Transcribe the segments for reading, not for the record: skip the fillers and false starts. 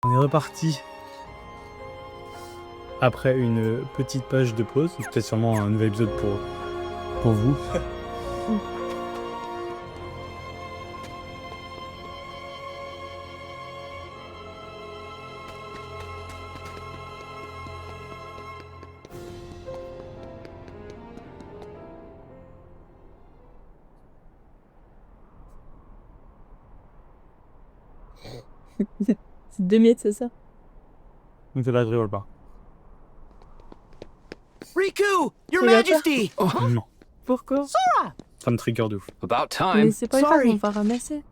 On est reparti. Après une petite page de pause, peut-être sûrement un nouvel épisode pour vous. C'est 2 miettes, c'est ça? Donc là, je rigole pas. Riku, Your Regarde pas. Majesty! Non, Pourquoi? ça me trigger de ouf. About Mais time. c'est pas grave, Sorry. on va ramasser.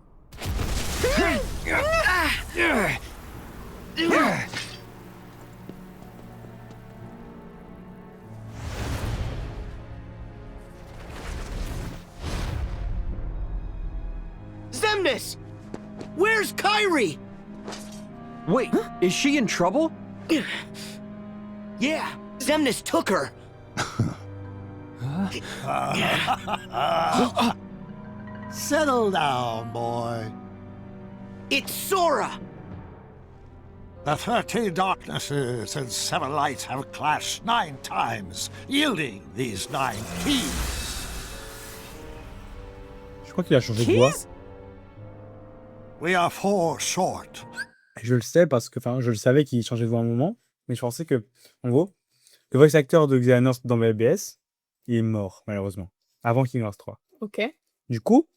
Zemnis! Where's Kairi? Wait, is she in trouble? Yeah, Zemnis took her. Settle down, boy. It's Sora! The 13 darknesses and 7 lights have clashed 9 times, yielding these 9 keys. Je crois qu'il a changé de voix. We are 4 short. Je le sais parce que, je le savais qu'il changeait de voix à un moment, mais je pensais que, en gros, le voice actor de Xehanort dans BBS, il est mort, malheureusement, avant Kingdom Hearts 3. Ok. Du coup,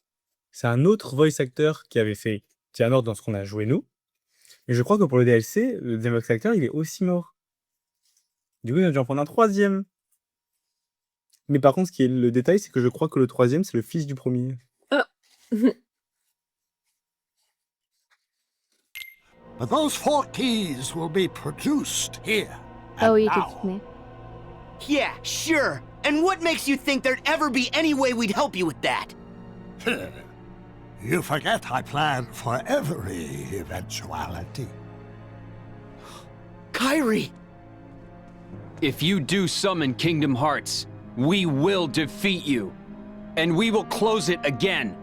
c'est un autre voice actor qui avait fait Xehanort dans ce qu'on a joué nous. Et je crois que pour le DLC, le deuxième voice actor, il est aussi mort. Du coup, il a dû en prendre un troisième. Mais par contre, ce qui est le détail, c'est que je crois que le troisième, c'est le fils du premier. But those 4 keys will be produced here. Ah and oui, now. effectivement. Yeah, sure. And what makes you think there'd ever be any way we'd help you with that? You forget I plan for every eventuality. Kairi! If you do summon Kingdom Hearts, we will defeat you. And we will close it again.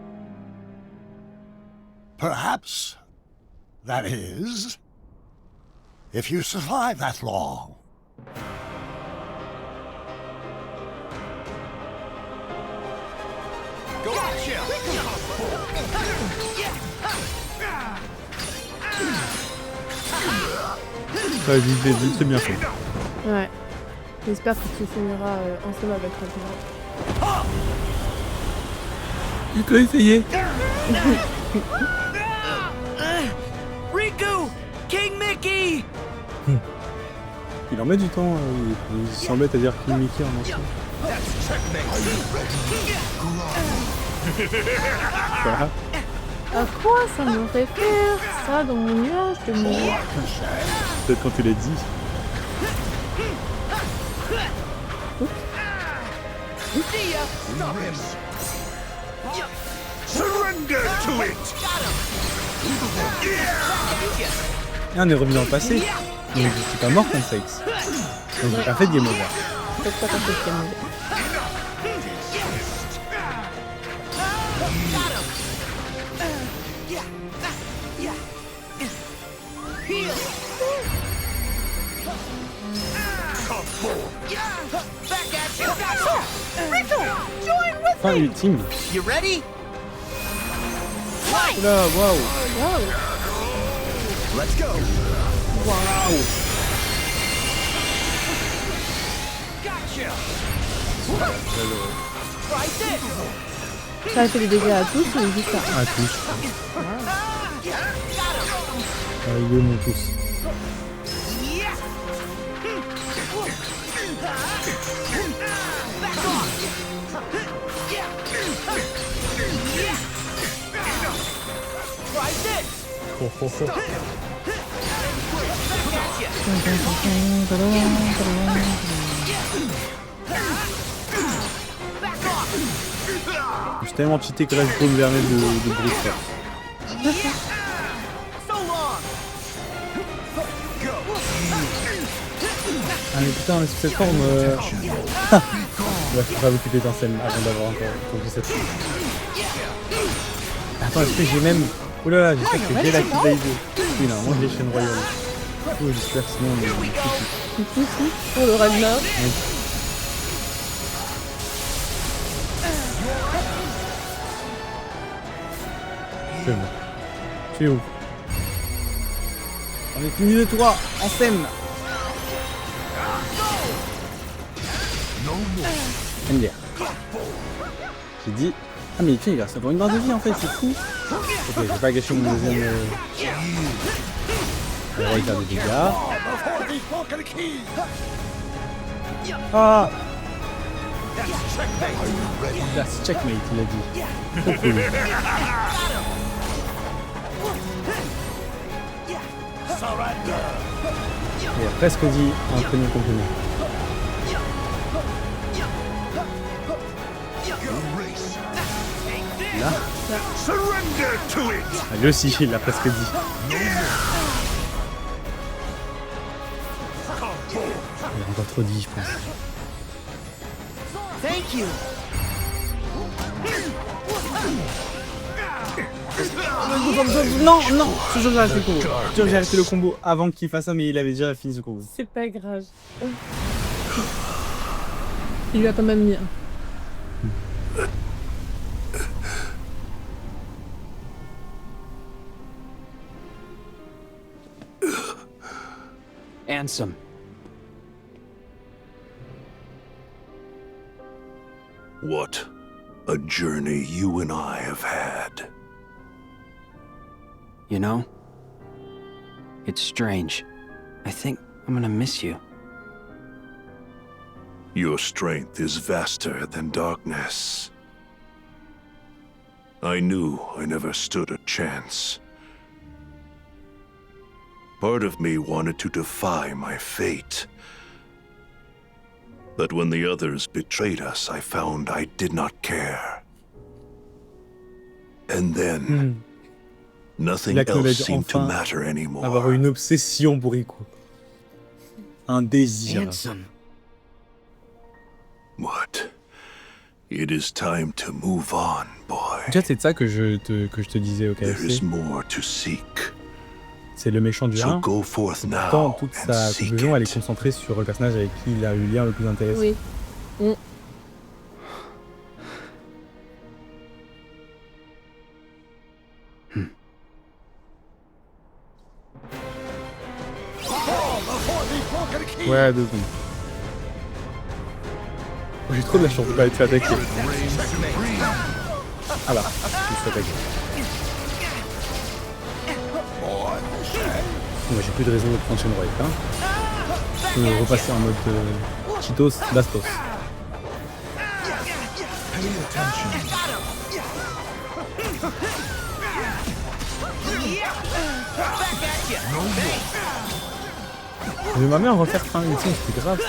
Perhaps, that is, if you survive that long. Ça, vite, c'est bien fait. Ouais. J'espère que tu finiras ensemble avec Ragnarok. Il peut essayer. Riku! King Mickey! Il en met du temps, il s'embête à dire King Mickey en entier. Voilà. À quoi ça me réfère ça dans mon nuage de mort? Peut-être quand tu l'as dit. Surrender to it! Et on est revenu dans le passé. Donc je suis pas mort contre Saix. Donc j'ai pas fait de game over. Peut-être pas quand c'est mauvais. Fin ultime. You ready? Oula, waouh. Waouh! Let's go! Waouh. Gotcha! Ça a fait des dégâts à tous ou juste ça? À tous. Ils m'ont tous. Oh, oh, oh. Je suis tellement cheaté que là je peux me permettre de brusquer. Ah mais putain, mais sous cette forme... Ouais, faut pas m'occuper d'un scène avant d'avoir encore compris cette forme. Attends, est-ce que j'ai même... Oh là là, j'espère que j'ai la Kid Oui, normalement, les chaînes royales. Oh, j'espère, sinon on est foutu. Pour le Ragnar. C'est bon. Tu es où? On est fini de toi, en scène. MDR. J'ai dit. Ah, mais tiens, il reste encore une barre de vie en fait, c'est fou. Ok, j'ai pas gâché mon deuxième. On va faire des dégâts. Ah! That's checkmate, il a dit. Trop cool. Il a presque dit un premier compliment. Là. Ah, lui aussi, il l'a presque dit. Il a encore trop dit, je pense. Thank you. Non, non! Je te jure, j'ai arrêté le combo. Je te jure, j'ai arrêté le combo avant qu'il fasse ça, mais il avait déjà fini ce combo. C'est pas grave. Il lui a quand même mis un. Ansem. What a journey you and I have had. You know? It's strange. I think I'm gonna miss you. Your strength is vaster than darkness. I knew I never stood a chance. Part of me wanted to defy my fate. But when the others betrayed us, I found I did not care. And then, nothing else seemed to matter anymore. Avoir une obsession pour Riku. Un désir. Handsome. What? It is time to move on, boy. Déjà, c'est de ça que je te disais au There is KFC. more to seek. C'est le méchant du So 1. go forth Pourtant, now toute and sa seek conclusion, elle est it. concentrée sur le personnage avec qui il a eu le lien le plus intéressant. Oui. Ouais, 2 secondes. Oh, j'ai trop de la chance de pas être fait attaquer. Ah bah, je me suis attaqué. Moi j'ai plus de raison de prendre chaîne right, hein. Je peux repasser en mode Cheetos, Bastos. Je vais m'amener à refaire fin ultime, c'était grave.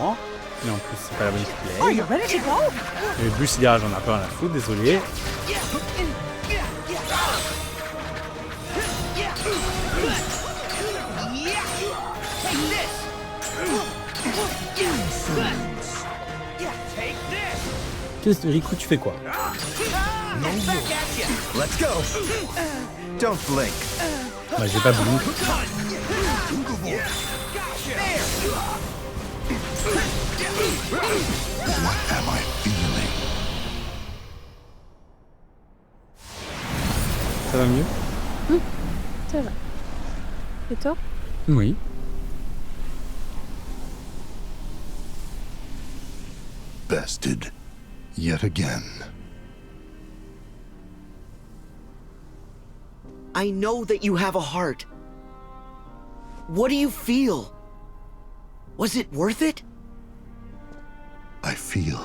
Non, mais en plus c'est pas la bonne play. Et le bus il j'en ai pas rien à foutre, désolé. Qu'est-ce que Riku, tu fais quoi? Let's go. Don't blink. Bah j'ai pas blink. What am I feeling? Ça va mieux? Ça va. Et toi? Oui. Bested yet again. I know that you have a heart. What do you feel? Was it worth it? I feel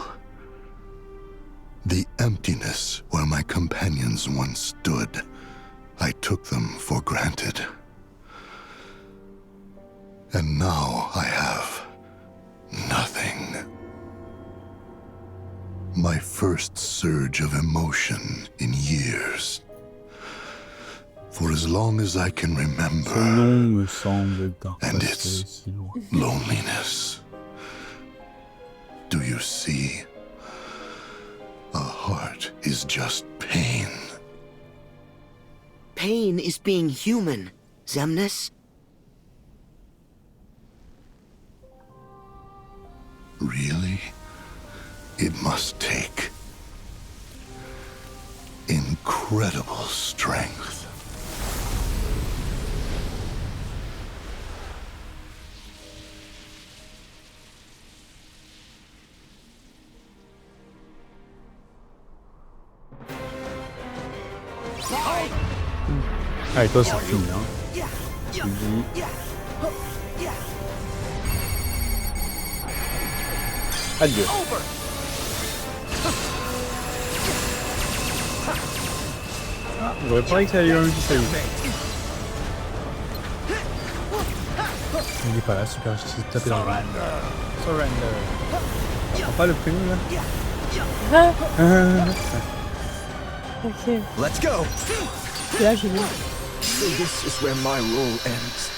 the emptiness where my companions once stood. I took them for granted. And now I have nothing. My first surge of emotion in years. For as long as I can Ce remember, nom me semble d'un And passé it's- si loin. loneliness. Do you see? A heart is just pain. pain is being human, Xemnas. Really? It must take incredible strength. Ah, et toi, c'est fini, hein. Tu dis... Adieu. Ah, j'aurais pas dit que ça allait lui ça. Il est pas là, super, je suis tapé dans le Surrender. On prend pas le prénom là? Ok. Let's go. Et là, j'ai vu. So this is where my role ends.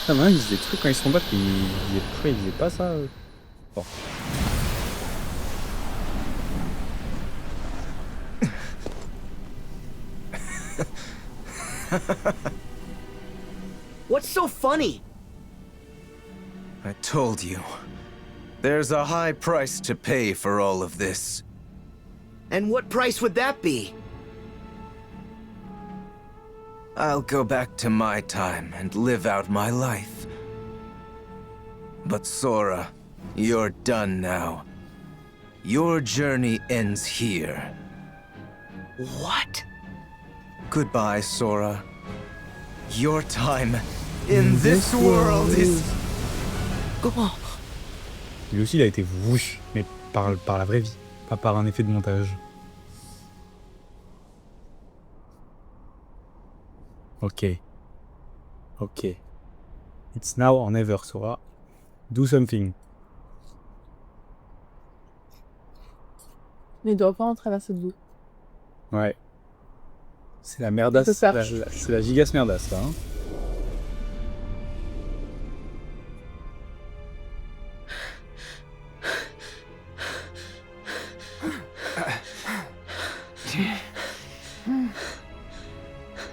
Ah, mais ils disent des trucs quand ils se combattent, ils disaient pas ça. Bon. What's so funny? I told you. There's a high price to pay for all of this. And what price would that be? I'll go back to my time and live out my life. But Sora, you're done now. Your journey ends here. What? Goodbye, Sora. Your time in this world is... Oh, Lui aussi, il a été whoosh, mais par la vraie vie, pas par un effet de montage. Ok. Ok. It's now or never, Sora. Do something. Mais il doit pas en traverser de bout. Ouais. C'est la merdasse, C'est ça. c'est la gigasse merdasse, là. Hein.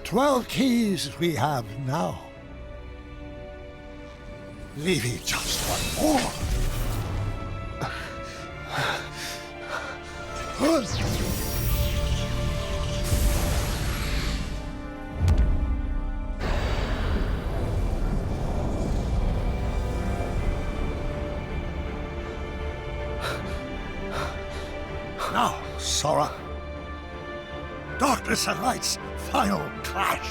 12 keys we have now. Leaving just one more. Now, Sora. Darkness and Light's final clash.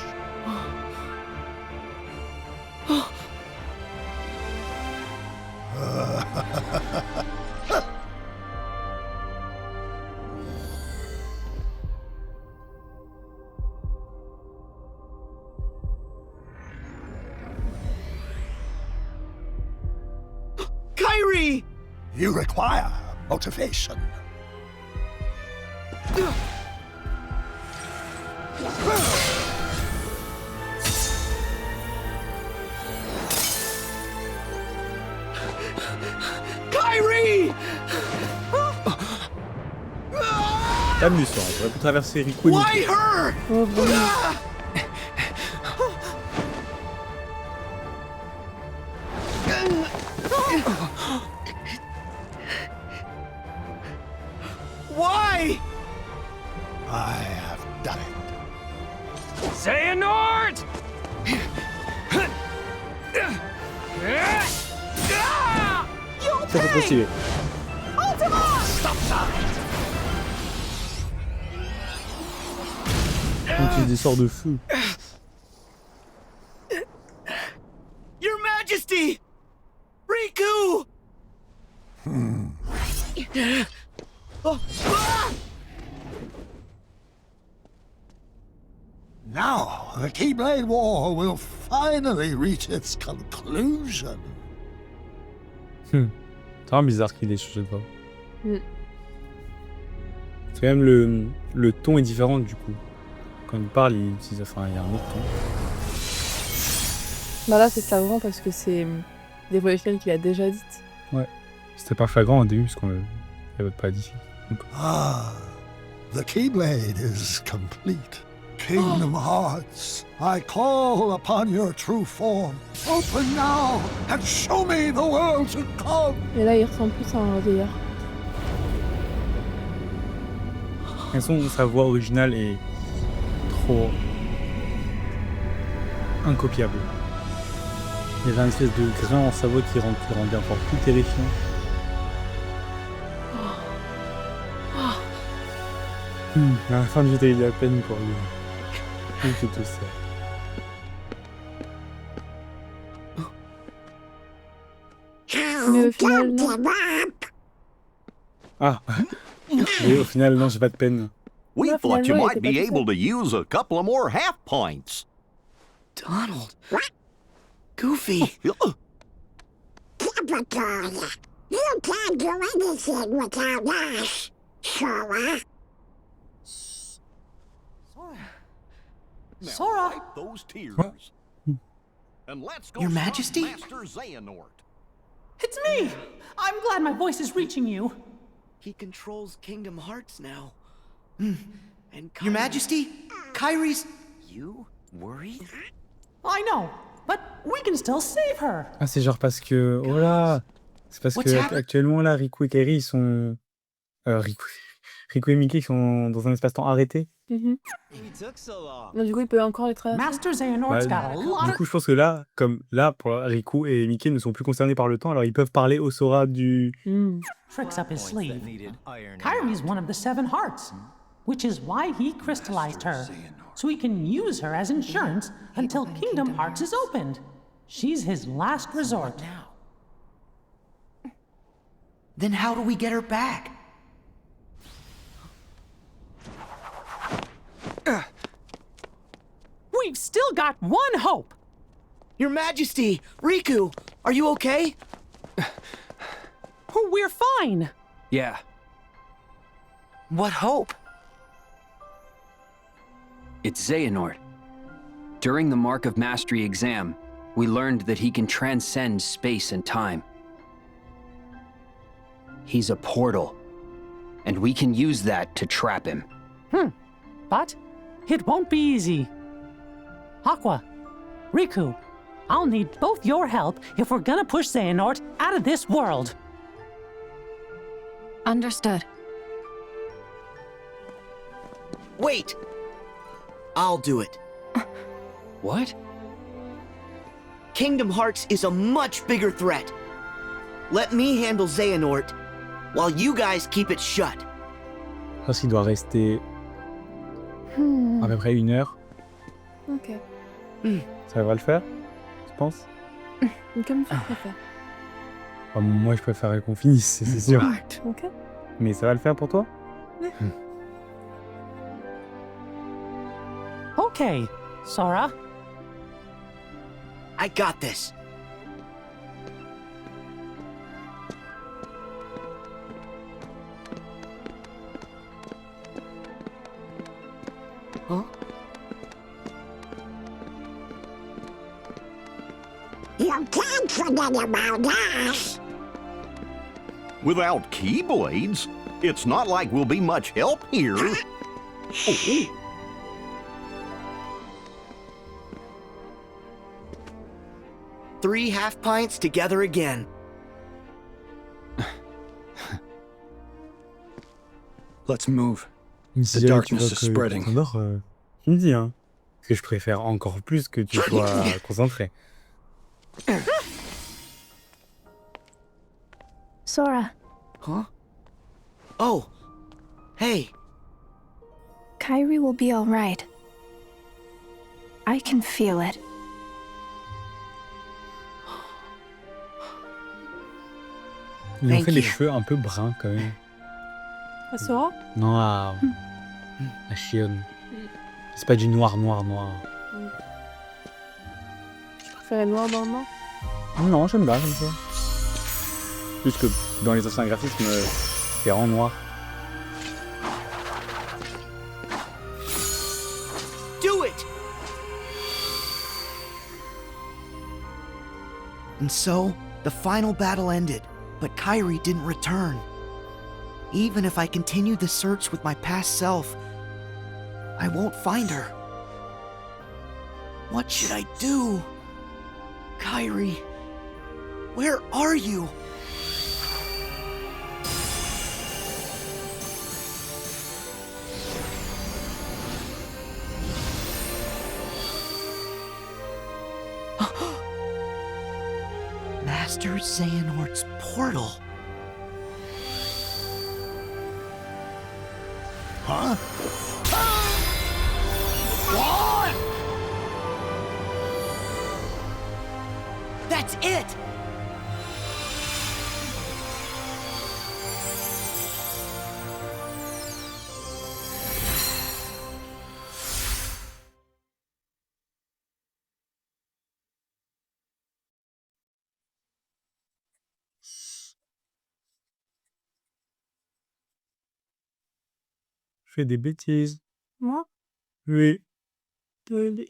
Kyrie! You require motivation. Kyrie! Calme-lui, Sora. T'aurais pu traverser Riku et Why Mickey. her? Oh, vraiment. Why? I have done it. Xehanort! Ça fait trop stylé. On utilise des sorts de feu. Your Majesty! Riku! Oh, ah! Now, the Keyblade War will finally reach its conclusion. C'est vraiment bizarre qu'il ait changé de voix. Mm. C'est quand même le ton est différent du coup. Quand il parle, il utilise, enfin, il y a un autre ton. Bah là, c'est savant parce que c'est des voix différentes qu'il a déjà dites. C'était pas flagrant au début parce qu'on l'avait pas dit. Donc, Ah, the Keyblade is complete. Kingdom Hearts, I call upon your true form. Open now and show me the world to come. Et là, il ressemble plus à un vieillard. Sa voix originale est trop incopiable. Il y avait un espèce de grain en sa voix qui rendait encore plus terrifiant. À la fin du jeu, t'as eu de la peine pour lui. Oui, c'est tout ça. Mais au final, non. Ah. Et au final, non, j'ai pas de peine. We Well, thought you finalement, might il était be pas tout able to use a couple of more half pints. Donald. Goofy. Laboratory. You can't do anything without us, Sora. Now Sora? wipe those tears. What? And let's go Your stop Majesty? Master Xehanort. It's me! I'm glad my voice is reaching you. He controls Kingdom Hearts now. And Your Majesty, Kyrie's... You worried? I know, but we can still save her. Ah, c'est genre parce que... Oh là. C'est parce What's que happened? actuellement, là, Riku et Kairi, ils sont... Riku et Mickey, ils sont dans un espace-temps arrêté. Donc, du coup, il peut encore les traverser. Master Xehanort's got a lot Du of... coup, je pense que là, comme là, pour Riku et Mickey ne sont plus concernés par le temps, alors ils peuvent parler au Sora du... tricks up his sleeve. Kyrie's one of the 7 hearts, which is why he crystallized her, so he can use her as insurance until Kingdom Hearts is opened. She's his last resort. Then how do we get her back? We've still got one hope! Your Majesty! Riku! Are you okay? We're fine! Yeah, What hope? it's Xehanort. During the Mark of Mastery exam, we learned that he can transcend space and time. He's a portal, and we can use that to trap him. But it won't be easy. Aqua, Riku, I'll need both your help if we're gonna push Xehanort out of this world. Understood. Wait! I'll do it. What? Kingdom Hearts is a much bigger threat. Let me handle Xehanort, while you guys keep it shut. Je pense qu'il doit rester à peu près 1 heure. Ok. Ça va le faire, tu penses? Comme tu préfères. Enfin, moi, je préférerais qu'on finisse, c'est sûr. Ok. Mais ça va le faire pour toi? Okay, Sora. I got this. Huh? You can't forget about us. Without Keyblades, it's not like we'll be much help here. Oh. 3 half pints together again. Let's move. Si The jamais tu darkness vois is que spreading. tu t'endors, tu me dis, hein. Parce que je préfère encore plus que tu sois concentré. Sora, Huh? Oh. Hey. Kyrie will be all right. I can feel it. Ils ont Thank fait les you. cheveux un peu bruns quand même. Ça sera? Non, la chionne. C'est pas du noir. Tu préférais noir dans le noir? Non, j'aime bien comme ça. Juste que dans les anciens graphismes, c'est en noir. Do it! And so, the final battle ended, but Kyrie didn't return. Even if I continue the search with my past self, I won't find her. What should I do? Kairi, where are you? Master Xehanort's portal. Huh? What? That's it! Je fais des bêtises. Moi? Oui. Les-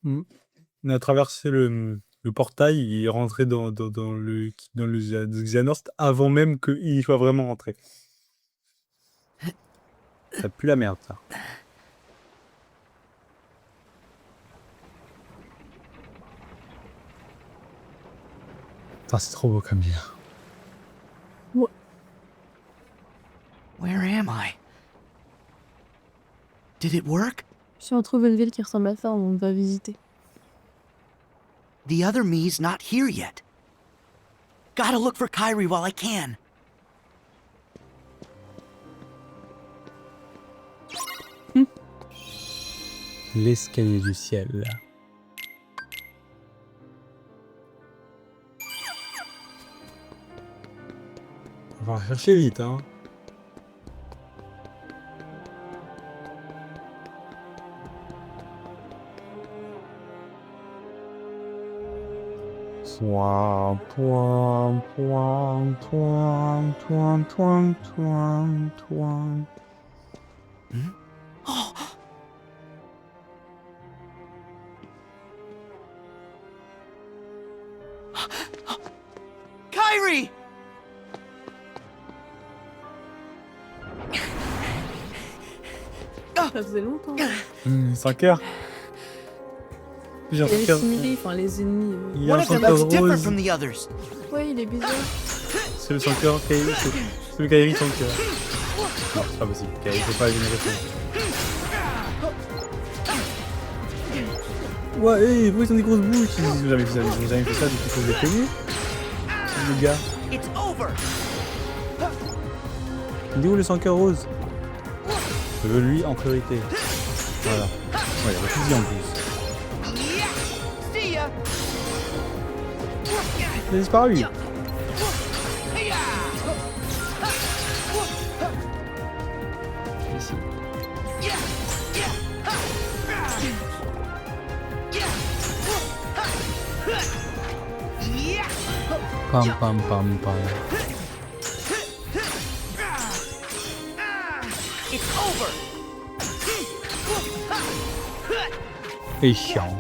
On a traversé le portail, il est rentré dans le Xehanort avant même qu'il y soit vraiment rentré. Ça pue la merde, ça. Putain, c'est trop beau comme ville. Where am I? Did it work? Si on trouve une ville qui ressemble à ça, on va visiter. The other me's not here yet. Gotta look for Kairi while I can. L'escalier du ciel. On va chercher vite, hein. Point, point, point, point, point, point, point, point. Oh! Kairi! Ça faisait longtemps. 5 heures. J'ai Il est l'impression similé, enfin les ennemis. Il y a One un of them chanteur looks different rose. from the others. Ouais, il est bizarre. C'est le chanteur Kairi. C'est le Kairi sans cœur. Non, c'est pas possible. Kairi, c'est pas la génération. Ouais, hey, pourquoi ils ont des grosses bouches? Ils ont jamais fait ça, ils ont jamais fait ça depuis que je les connais. Le gars. It's over. Il est où le sans cœur rose? Je veux lui en priorité. Voilà. Ouais, il a refusé en plus. See ya. Il a disparu. Ici. Pam pam pam pam. It's over. Et chiant.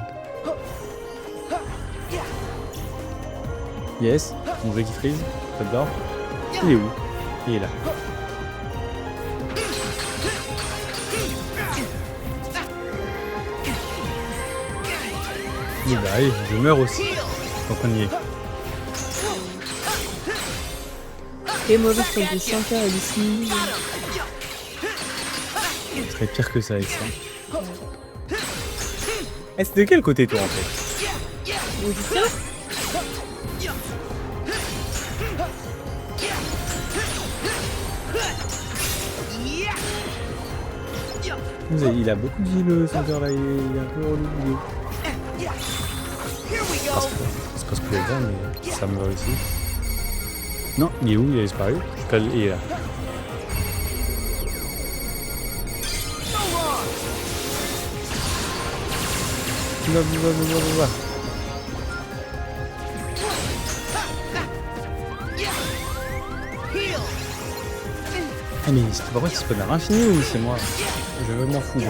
Yes, on veut qu'il freeze. J'adore. Il est où? Il est là. Il va aller, je meurs aussi. Donc on y est. Et mauvais comme des chanteurs et des simili. Ce serait pire que ça avec ça. Eh, c'est de quel côté toi en fait? Il a beaucoup de vie le chanteur là, il est un peu relou. C'est parce que je le vois, mais ça me va aussi. Non, il est où? Il a disparu. Il est là. Va. Ah mais c'est pas vrai, c'est pas de l'infini ou c'est moi? Je m'en fous. Il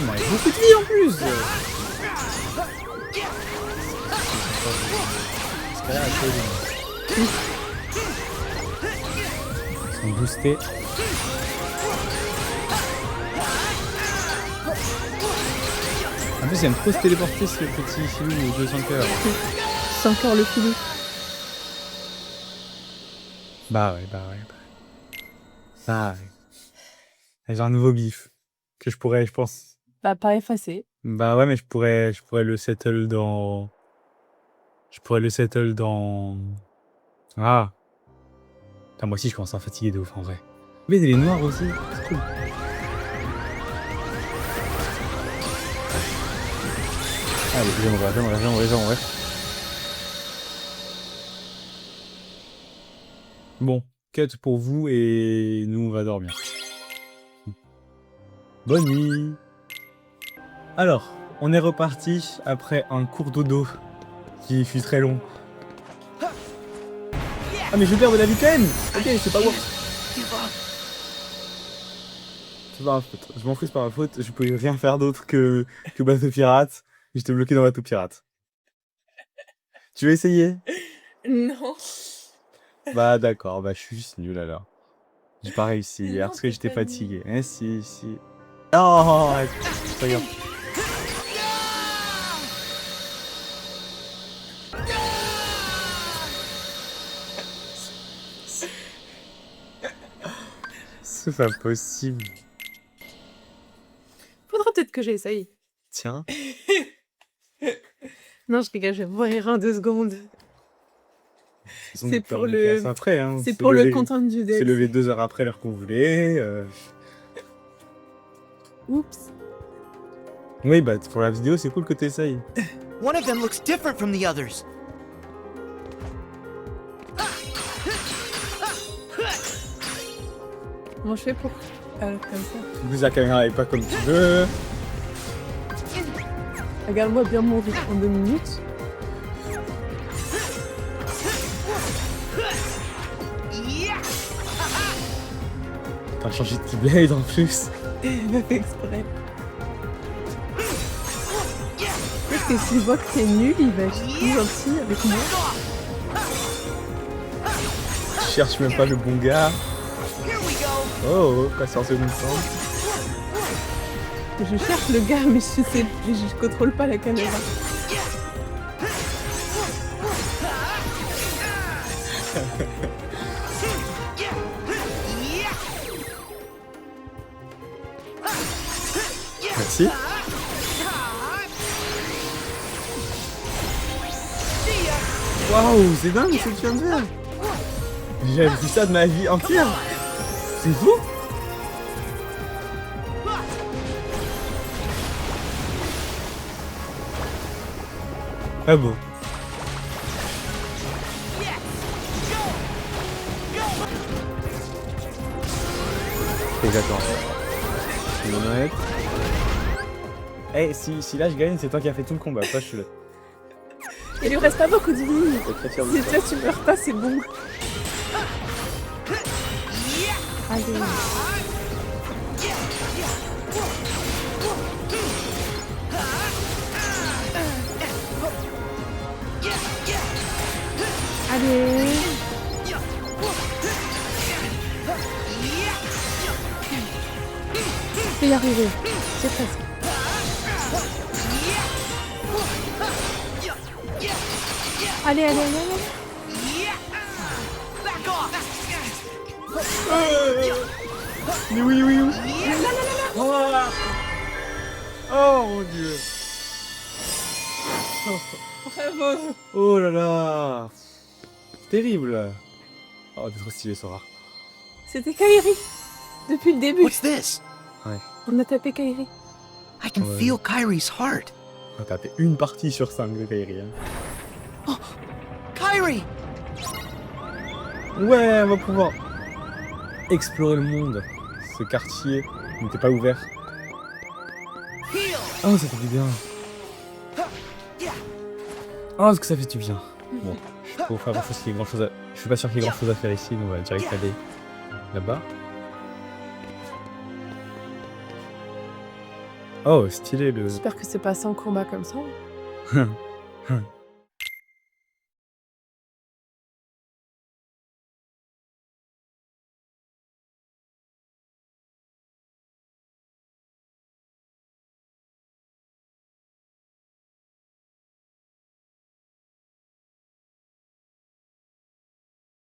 a beaucoup de vie en plus. Ils sont boostés En plus, il aime trop se téléporter ce petit filou aux 200 cœurs. C'est encore le filou. Bah ouais. J'ai un nouveau bif que je pourrais, je pense. Bah, pas effacé. Bah ouais, mais je pourrais le settle dans. Ah. Putain, moi aussi, je commence à fatiguer de ouf en vrai. Mais il est noir aussi, c'est cool. Allez, j'aimerais. Bon, cut pour vous et nous on va dormir. Bonne nuit. Alors, on est reparti après un court dodo qui fut très long. Ah mais je perds de la vie quand même. Ok, c'est pas bon. C'est pas ma faute. Je m'en fous, c'est pas ma faute. Je pouvais rien faire d'autre que bateau pirate. J'étais bloqué dans bateau pirate. Tu veux essayer? Non. Bah d'accord, bah je suis juste nul alors. J'ai pas réussi Non, hier parce que t'es j'étais pas nul. fatigué. Eh si. Oh, regarde. C'est pas possible. Faudra peut-être que j'essaye. Tiens. Non, je rigole, je vais mourir en 2 secondes. C'est pour le... Après, hein. C'est pour le content du C'est DLC. levé 2 heures après l'heure qu'on voulait. Oups. Oui, bah pour la vidéo, c'est cool que t'essayes. One of them looks different from the others. Comment je fais pour... comme ça. En plus, la caméra est pas comme tu veux. Regarde-moi bien mourir en 2 minutes. T'as changé de Keyblade en plus. Elle m'a fait exprès. Peut-être que s'il voit que t'es nul, il va être plus gentil avec moi. Je cherche même pas le bon gars. Oh, patience une seconde. Je cherche le gars, mais je contrôle pas la caméra. Merci. Waouh, c'est dingue ce que tu viens de faire. J'ai vu ça de ma vie entière. C'est fou. Ah bon. Exactement. Je vais m'en arrête. Eh, si là je gagne, c'est toi qui as fait tout le combat, sache-le. Il lui reste pas beaucoup de vie. Très fier de Si toi. toi tu meurs pas, c'est bon. Allez. Allez. Je vais y arriver. C'est presque. Allez. Mais oui. Oh mon dieu. Bravo. Oh là là. Terrible. Oh, t'es trop stylé, Sora. C'était Kairi. Depuis le début. What's this? Ouais. On a tapé Kairi. I can Ouais. feel Kyrie's heart. On a tapé une partie sur 5 de Kairi. Hein. Kyrie! Ouais, on va pouvoir explorer le monde. Ce quartier n'était pas ouvert. Oh, ça fait du bien. Oh, ce que ça fait du bien. Bon, je suis pas faire grand-chose qui est grand-chose à... Je suis pas sûr qu'il y ait grand-chose à faire ici, mais on va direct aller là-bas. Oh, stylé le... J'espère que c'est pas sans combat comme ça.